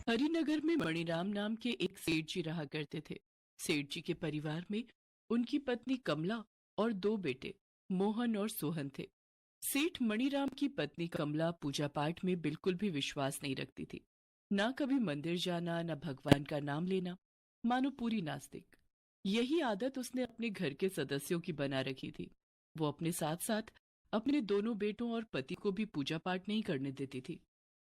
हरिनगर में मणिराम नाम के एक सेठ जी रहा करते थे। सेठ जी के परिवार में उनकी पत्नी कमला और दो बेटे मोहन और सोहन थे। सेठ मणिराम की पत्नी कमला पूजा पाठ में बिल्कुल भी विश्वास नहीं रखती थी। ना कभी मंदिर जाना, ना भगवान का नाम लेना, मानो पूरी नास्तिक। यही आदत उसने अपने घर के सदस्यों की बना रखी थी। वो अपने साथ साथ अपने दोनों बेटों और पति को भी पूजा पाठ नहीं करने देती थी।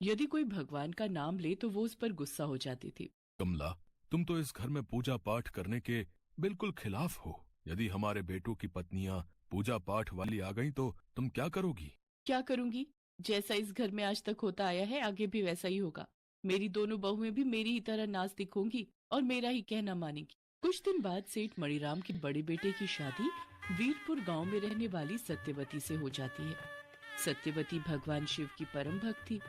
यदि कोई भगवान का नाम ले तो वो उस पर गुस्सा हो जाती थी। कमला, तुम तो इस घर में पूजा पाठ करने के बिल्कुल खिलाफ हो। यदि हमारे बेटों की पत्नियां पूजा पाठ वाली आ गईं तो तुम क्या करोगी? क्या करूंगी? जैसा इस घर में आज तक होता आया है आगे भी वैसा ही होगा। मेरी दोनों बहुएं भी मेरी ही तरह नास्तिक होंगी और मेरा ही कहना मानेंगी। कुछ दिन बाद सेठ मणिराम के बड़े बेटे की शादी वीरपुर गांव में रहने वाली सत्यवती से हो जाती है। सत्यवती भगवान शिव की परम भक्त थी।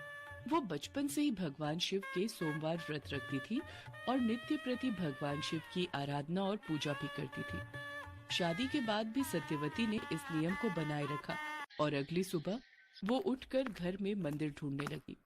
वो बचपन से ही भगवान शिव के सोमवार व्रत रखती थी और नित्य प्रति भगवान शिव की आराधना और पूजा भी करती थी। शादी के बाद भी सत्यवती ने इस नियम को बनाए रखा और अगली सुबह वो उठकर घर में मंदिर ढूंढने लगी।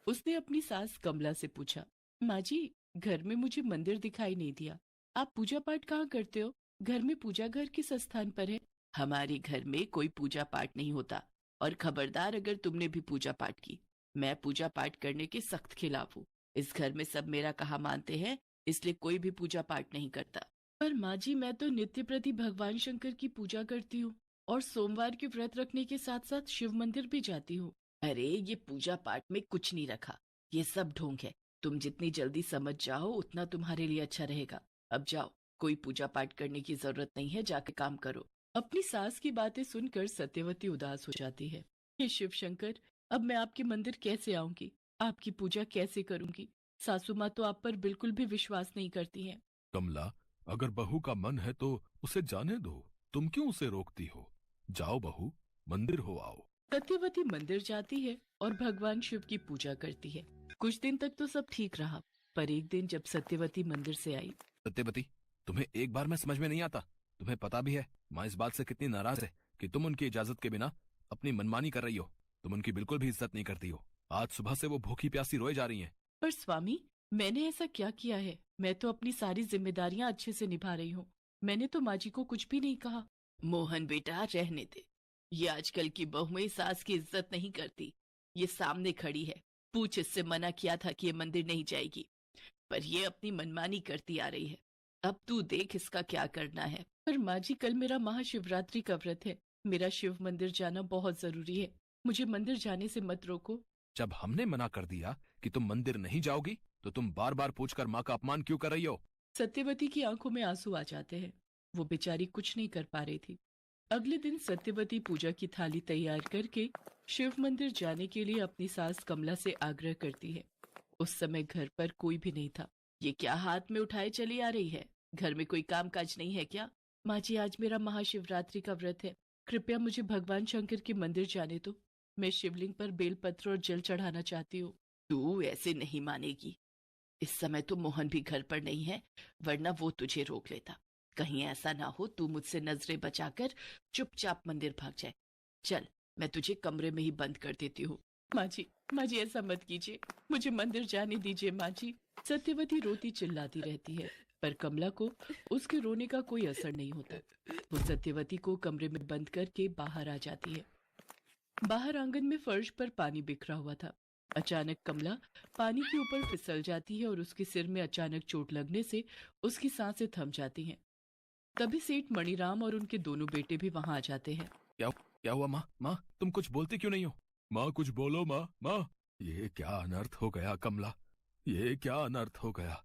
उसने अपनी सास कमला से पूछा, माँ जी, घर में मुझे मंदिर दिखाई नहीं दिया। आप पूजा पाठ कहाँ करते हो? घर में पूजा घर किस स्थान पर है? हमारे घर में कोई पूजा पाठ नहीं होता, और खबरदार अगर तुमने भी पूजा पाठ की। मैं पूजा पाठ करने के सख्त खिलाफ हूँ। इस घर में सब मेरा कहा मानते हैं, इसलिए कोई भी पूजा पाठ नहीं करता। पर माँ जी, मैं तो नित्य प्रति भगवान शंकर की पूजा करती हूँ और सोमवार के व्रत रखने के साथ साथ शिव मंदिर भी जाती हूँ। अरे, ये पूजा पाठ में कुछ नहीं रखा, ये सब ढोंग है। तुम जितनी जल्दी समझ जाओ उतना तुम्हारे लिए अच्छा रहेगा। अब जाओ, कोई पूजा पाठ करने की जरूरत नहीं है, जाके काम करो। अपनी सास की बातें सुनकर सत्यवती उदास हो जाती है। हे शिव शंकर, अब मैं आपके मंदिर कैसे आऊंगी? आपकी पूजा कैसे करूंगी? सासू माँ तो आप पर बिल्कुल भी विश्वास नहीं करती हैं। कमला, अगर बहू का मन है तो उसे जाने दो। तुम क्यों उसे रोकती हो? जाओ बहू, मंदिर हो आओ। सत्यवती मंदिर जाती है और भगवान शिव की पूजा करती है। कुछ दिन तक तो सब ठीक रहा, पर एक दिन जब सत्यवती मंदिर से आई। सत्यवती, तुम्हें एक बार में समझ में नहीं आता? तुम्हें पता भी है माँ इस बात से कितनी नाराज है कि तुम उनकी इजाजत के बिना अपनी मनमानी कर रही हो। तुम उनकी बिल्कुल भी इज्जत नहीं करती हो। आज सुबह से वो भूखी प्यासी रोए जा रही हैं। पर स्वामी, मैंने ऐसा क्या किया है? मैं तो अपनी सारी जिम्मेदारियां अच्छे से निभा रही हूँ। मैंने तो माँ जी को कुछ भी नहीं कहा। मोहन बेटा, रहने दे। ये आजकल की बहुएं सास की इज्जत नहीं करती। ये सामने खड़ी है, पूछ इससे मना किया था कि ये मंदिर नहीं जाएगी, पर ये अपनी मनमानी करती आ रही है। अब तू देख इसका क्या करना है। पर माँ जी, कल मेरा महाशिवरात्रि का व्रत है। मेरा शिव मंदिर जाना बहुत जरूरी है। मुझे मंदिर जाने से मत रोको। जब हमने मना कर दिया कि तुम मंदिर नहीं जाओगी तो तुम बार बार पूछकर माँ का अपमान क्यों कर रही हो? सत्यवती की आंखों में आंसू आ जाते हैं। वो बेचारी कुछ नहीं कर पा रही थी। अगले दिन सत्यवती पूजा की थाली तैयार करके शिव मंदिर जाने के लिए अपनी सास कमला से आग्रह करती है। उस समय घर पर कोई भी नहीं था। ये क्या हाथ में उठाए चली आ रही है? घर में कोई काम काज नहीं है क्या? माँ जी, आज मेरा महाशिवरात्रि का व्रत है। कृपया मुझे भगवान शंकर के मंदिर जाने दो। मैं शिवलिंग पर बेलपत्र और जल चढ़ाना चाहती हूँ। तू ऐसे नहीं मानेगी। इस समय तो मोहन भी घर पर नहीं है, वरना वो तुझे रोक लेता। कहीं ऐसा ना हो तू मुझसे नजरें बचाकर चुपचाप मंदिर भाग जाए। चल, मैं तुझे कमरे में ही बंद कर देती हूँ। माँ जी, माँ जी, ऐसा मत कीजिए। मुझे मंदिर जाने दीजिए माँ जी। सत्यवती रोती चिल्लाती रहती है, पर कमला को उसके रोने का कोई असर नहीं होता। वो सत्यवती को कमरे में बंद करके बाहर आ जाती है। बाहर आंगन में फर्श पर पानी बिखरा हुआ था। अचानक कमला पानी के ऊपर फिसल जाती है और उसके सिर में अचानक चोट लगने से उसकी सांसें थम जाती हैं। तभी सेठ मणिराम और उनके दोनों बेटे भी वहां आ जाते हैं। क्या हुआ माँ? माँ, तुम कुछ बोलती क्यों नहीं हो? माँ, कुछ बोलो माँ। माँ, ये क्या अनर्थ हो गया कमला? ये क्या अनर्थ हो गया?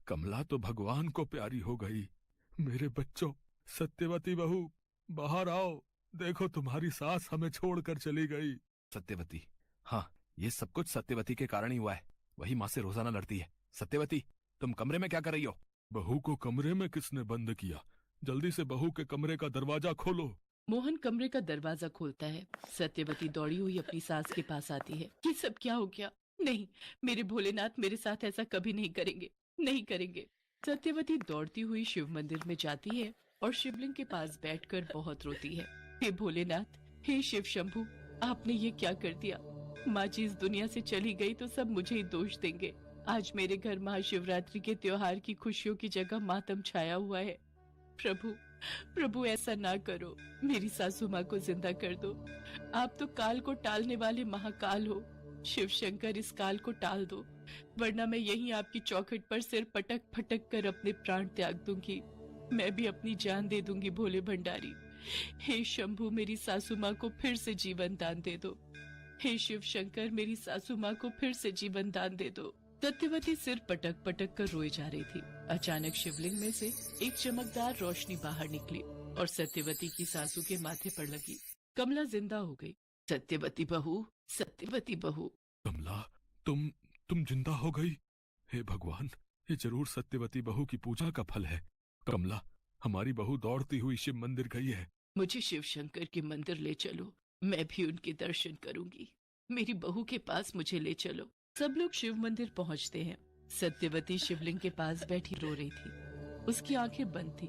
कमला तो भगवान को प्यारी हो गई। मेरे बच्चों, सत्यवती बहू, बाहर आओ। देखो, तुम्हारी सास हमें छोड़कर चली गई। सत्यवती, हाँ, ये सब कुछ सत्यवती के कारण ही हुआ है। वही माँ से रोजाना लड़ती है। सत्यवती, तुम कमरे में क्या कर रही हो? बहू को कमरे में किसने बंद किया? जल्दी से बहू के कमरे का दरवाजा खोलो। मोहन कमरे का दरवाजा खोलता है। सत्यवती दौड़ी हुई अपनी सास के पास आती है। ये सब क्या हो गया? नहीं, मेरे भोलेनाथ मेरे साथ ऐसा कभी नहीं करेंगे, नहीं करेंगे। सत्यवती दौड़ती हुई शिव मंदिर में जाती है और शिवलिंग के पास बैठकर बहुत रोती है। हे भोलेनाथ, हे शिव शंभू, आपने ये क्या कर दिया? माँ जी इस दुनिया से चली गई तो सब मुझे ही दोष देंगे। आज मेरे घर महाशिवरात्रि के त्योहार की खुशियों की जगह मातम छाया हुआ है। प्रभु, प्रभु ऐसा ना करो, मेरी सासू माँ को जिंदा कर दो। आप तो काल को टालने वाले महाकाल हो। शिव शंकर, इस काल को टाल दो, वरना मैं यहीं आपकी चौखट पर सिर पटक फटक कर अपने प्राण त्याग दूंगी। मैं भी अपनी जान दे दूंगी भोले भंडारी। हे शंभू, मेरी सासू माँ को फिर से जीवन दान दे दो। हे शिव शंकर, मेरी सासू माँ को फिर से जीवन दान दे दो। सत्यवती सिर पटक पटक कर रोई जा रही थी। अचानक शिवलिंग में से एक चमकदार रोशनी बाहर निकली और सत्यवती की सासू के माथे पर लगी। कमला जिंदा हो गई। सत्यवती बहू, सत्यवती बहू। कमला, तुम जिंदा हो गई। हे भगवान, ये जरूर सत्यवती बहू की पूजा का फल है। कमला, हमारी बहू दौड़ती हुई शिव मंदिर गई है। मुझे शिव शंकर के मंदिर ले चलो, मैं भी उनके दर्शन करूंगी। मेरी बहू के पास मुझे ले चलो। सब लोग शिव मंदिर पहुंचते हैं। सत्यवती शिवलिंग के पास बैठी रो रही थी। उसकी आंखें बंद थी।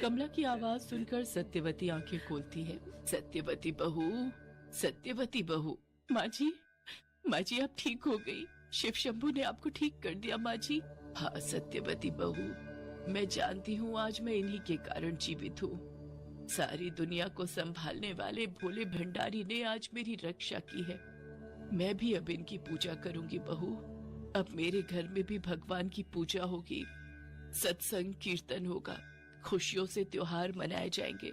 कमला की आवाज सुनकर सत्यवती आंखें खोलती है। सत्यवती बहू, सत्यवती बहू। माँ जी, माँ जी आप ठीक हो गई। शिव शंभू ने आपको ठीक कर दिया माँ जी। हाँ सत्यवती बहू, मैं जानती हूँ आज मैं इन्हीं के कारण जीवित हूँ। सारी दुनिया को संभालने वाले भोले भंडारी ने आज मेरी रक्षा की है। मैं भी अब इनकी पूजा करूंगी बहू। अब मेरे घर में भी भगवान की पूजा होगी, सत्संग कीर्तन होगा, खुशियों से त्योहार मनाए जाएंगे।